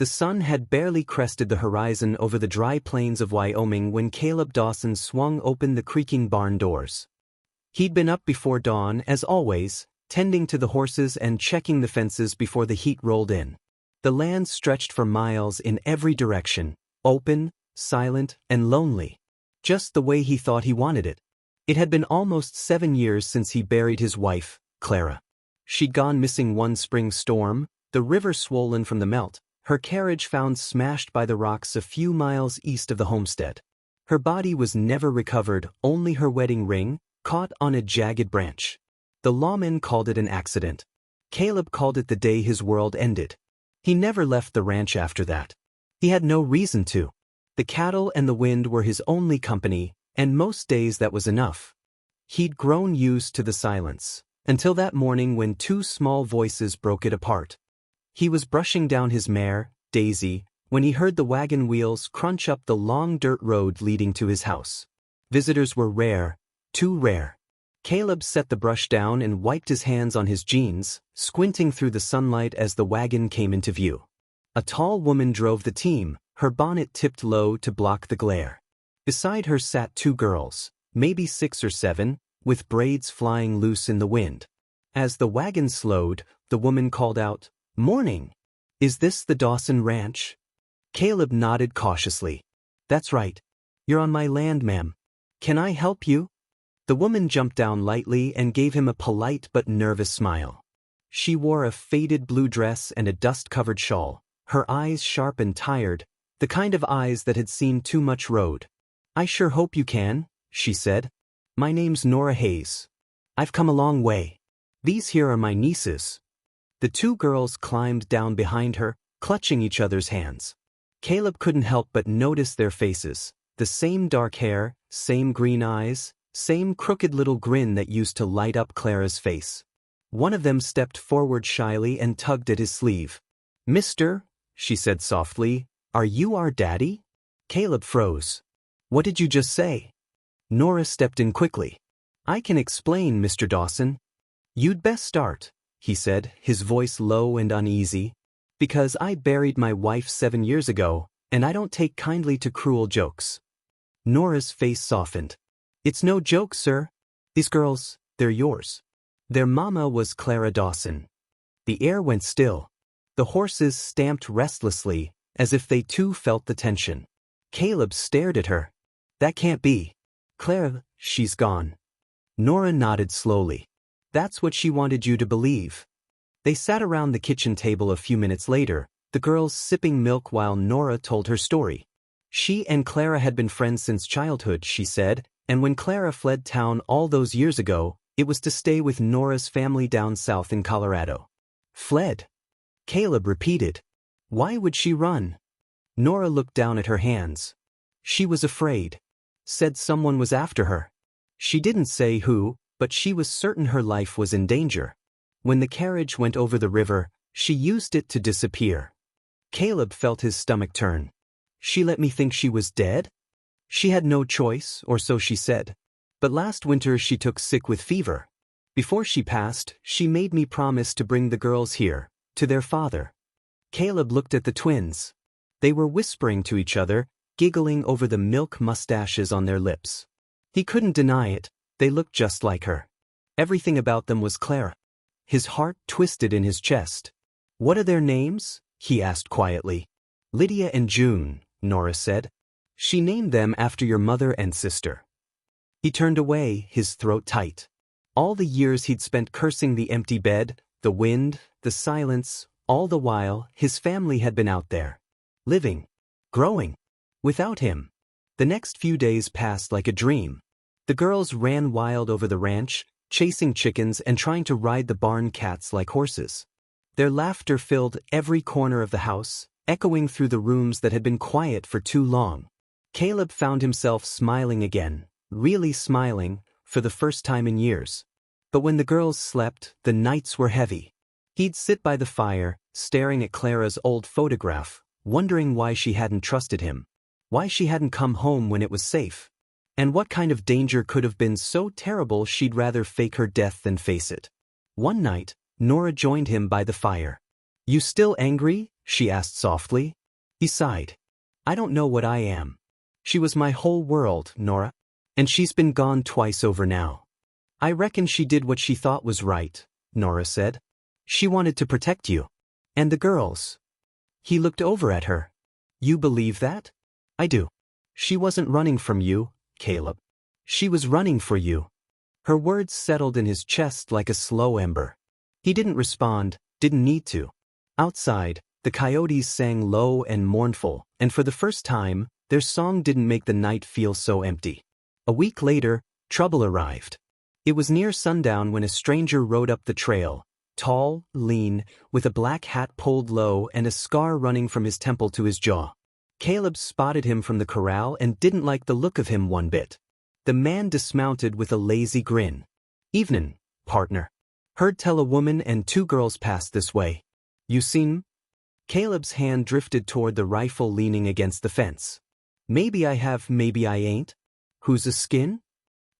The sun had barely crested the horizon over the dry plains of Wyoming when Caleb Dawson swung open the creaking barn doors. He'd been up before dawn, as always, tending to the horses and checking the fences before the heat rolled in. The land stretched for miles in every direction, open, silent, and lonely. Just the way he thought he wanted it. It had been almost 7 years since he buried his wife, Clara. She'd gone missing one spring storm, the river swollen from the melt, her carriage found smashed by the rocks a few miles east of the homestead. Her body was never recovered, only her wedding ring, caught on a jagged branch. The lawmen called it an accident. Caleb called it the day his world ended. He never left the ranch after that. He had no reason to. The cattle and the wind were his only company, and most days that was enough. He'd grown used to the silence, until that morning when two small voices broke it apart. He was brushing down his mare, Daisy, when he heard the wagon wheels crunch up the long dirt road leading to his house. Visitors were rare, too rare. Caleb set the brush down and wiped his hands on his jeans, squinting through the sunlight as the wagon came into view. A tall woman drove the team, her bonnet tipped low to block the glare. Beside her sat two girls, maybe 6 or 7, with braids flying loose in the wind. As the wagon slowed, the woman called out, "Morning! Is this the Dawson Ranch?" Caleb nodded cautiously. "That's right. You're on my land, ma'am. Can I help you?" The woman jumped down lightly and gave him a polite but nervous smile. She wore a faded blue dress and a dust-covered shawl, her eyes sharp and tired, the kind of eyes that had seen too much road. "I sure hope you can," she said. "My name's Nora Hayes. I've come a long way. These here are my nieces." The two girls climbed down behind her, clutching each other's hands. Caleb couldn't help but notice their faces, the same dark hair, same green eyes, same crooked little grin that used to light up Clara's face. One of them stepped forward shyly and tugged at his sleeve. "Mister," she said softly, "are you our daddy?" Caleb froze. "What did you just say?" Nora stepped in quickly. "I can explain, Mr. Dawson." "You'd best start," he said, his voice low and uneasy. "Because I buried my wife 7 years ago, and I don't take kindly to cruel jokes." Nora's face softened. "It's no joke, sir. These girls, they're yours." Their mama was Clara Dawson. The air went still. The horses stamped restlessly, as if they too felt the tension. Caleb stared at her. "That can't be. Clara, she's gone." Nora nodded slowly. "That's what she wanted you to believe." They sat around the kitchen table a few minutes later, the girls sipping milk while Nora told her story. She and Clara had been friends since childhood, she said, and when Clara fled town all those years ago, it was to stay with Nora's family down south in Colorado. "Fled?" Caleb repeated. "Why would she run?" Nora looked down at her hands. "She was afraid. Said someone was after her. She didn't say who, but she was certain her life was in danger. When the carriage went over the river, she used it to disappear." Caleb felt his stomach turn. "She let me think she was dead?" "She had no choice, or so she said. But last winter she took sick with fever. Before she passed, she made me promise to bring the girls here, to their father." Caleb looked at the twins. They were whispering to each other, giggling over the milk mustaches on their lips. He couldn't deny it, they looked just like her. Everything about them was Clara. His heart twisted in his chest. "What are their names?" he asked quietly. "Lydia and June," Nora said. "She named them after your mother and sister." He turned away, his throat tight. All the years he'd spent cursing the empty bed, the wind, the silence, all the while his family had been out there. Living. Growing. Without him. The next few days passed like a dream. The girls ran wild over the ranch, chasing chickens and trying to ride the barn cats like horses. Their laughter filled every corner of the house, echoing through the rooms that had been quiet for too long. Caleb found himself smiling again, really smiling, for the first time in years. But when the girls slept, the nights were heavy. He'd sit by the fire, staring at Clara's old photograph, wondering why she hadn't trusted him. Why she hadn't come home when it was safe. And what kind of danger could have been so terrible she'd rather fake her death than face it. One night, Nora joined him by the fire. You still angry? She asked softly. He sighed. I don't know what I am. She was my whole world, Nora. And she's been gone twice over now. I reckon she did what she thought was right, Nora said. She wanted to protect you. And the girls. He looked over at her. You believe that? I do. She wasn't running from you, Caleb. She was running for you. Her words settled in his chest like a slow ember. He didn't respond, didn't need to. Outside, the coyotes sang low and mournful, and for the first time, their song didn't make the night feel so empty. A week later, trouble arrived. It was near sundown when a stranger rode up the trail, tall, lean, with a black hat pulled low and a scar running from his temple to his jaw. Caleb spotted him from the corral and didn't like the look of him one bit. The man dismounted with a lazy grin. Evenin', partner. Heard tell a woman and 2 girls passed this way. You seen? Caleb's hand drifted toward the rifle leaning against the fence. Maybe I have, maybe I ain't. Who's a skin?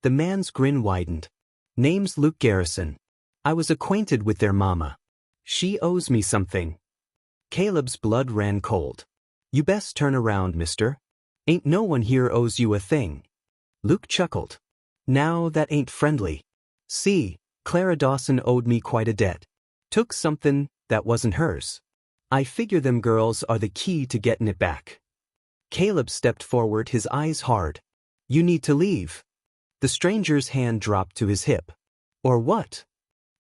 The man's grin widened. Name's Luke Garrison. I was acquainted with their mama. She owes me something. Caleb's blood ran cold. You best turn around, mister. Ain't no one here owes you a thing. Luke chuckled. Now that ain't friendly. See, Clara Dawson owed me quite a debt. Took something that wasn't hers. I figure them girls are the key to getting it back. Caleb stepped forward, his eyes hard. You need to leave. The stranger's hand dropped to his hip. Or what?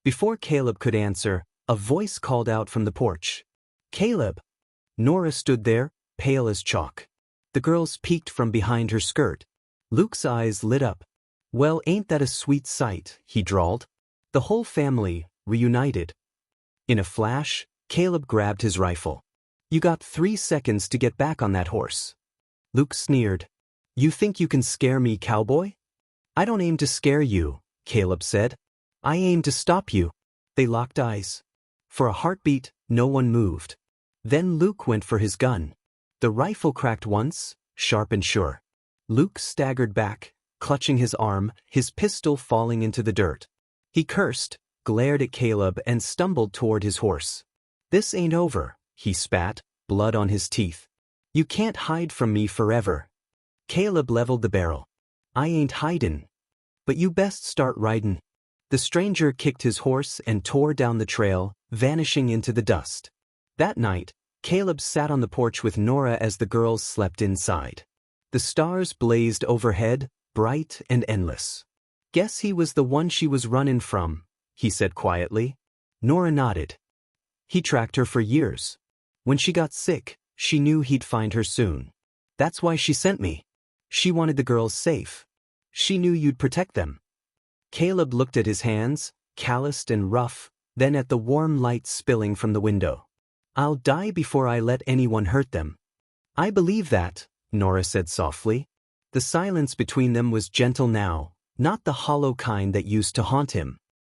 Before Caleb could answer, a voice called out from the porch. Caleb! Nora stood there, pale as chalk. The girls peeked from behind her skirt. Luke's eyes lit up. Well, ain't that a sweet sight, he drawled. The whole family, reunited. In a flash, Caleb grabbed his rifle. You got 3 seconds to get back on that horse. Luke sneered. You think you can scare me, cowboy? I don't aim to scare you, Caleb said. I aim to stop you. They locked eyes. For a heartbeat, no one moved. Then Luke went for his gun. The rifle cracked once, sharp and sure. Luke staggered back, clutching his arm, his pistol falling into the dirt. He cursed, glared at Caleb and stumbled toward his horse. This ain't over, he spat, blood on his teeth. You can't hide from me forever. Caleb leveled the barrel. I ain't hidin'. But you best start ridin'. The stranger kicked his horse and tore down the trail, vanishing into the dust. That night, Caleb sat on the porch with Nora as the girls slept inside. The stars blazed overhead, bright and endless. Guess he was the one she was running from, he said quietly. Nora nodded. He tracked her for years. When she got sick, she knew he'd find her soon. That's why she sent me. She wanted the girls safe. She knew you'd protect them. Caleb looked at his hands, calloused and rough, then at the warm light spilling from the window. I'll die before I let anyone hurt them. I believe that, Nora said softly. The silence between them was gentle now, not the hollow kind that used to haunt him.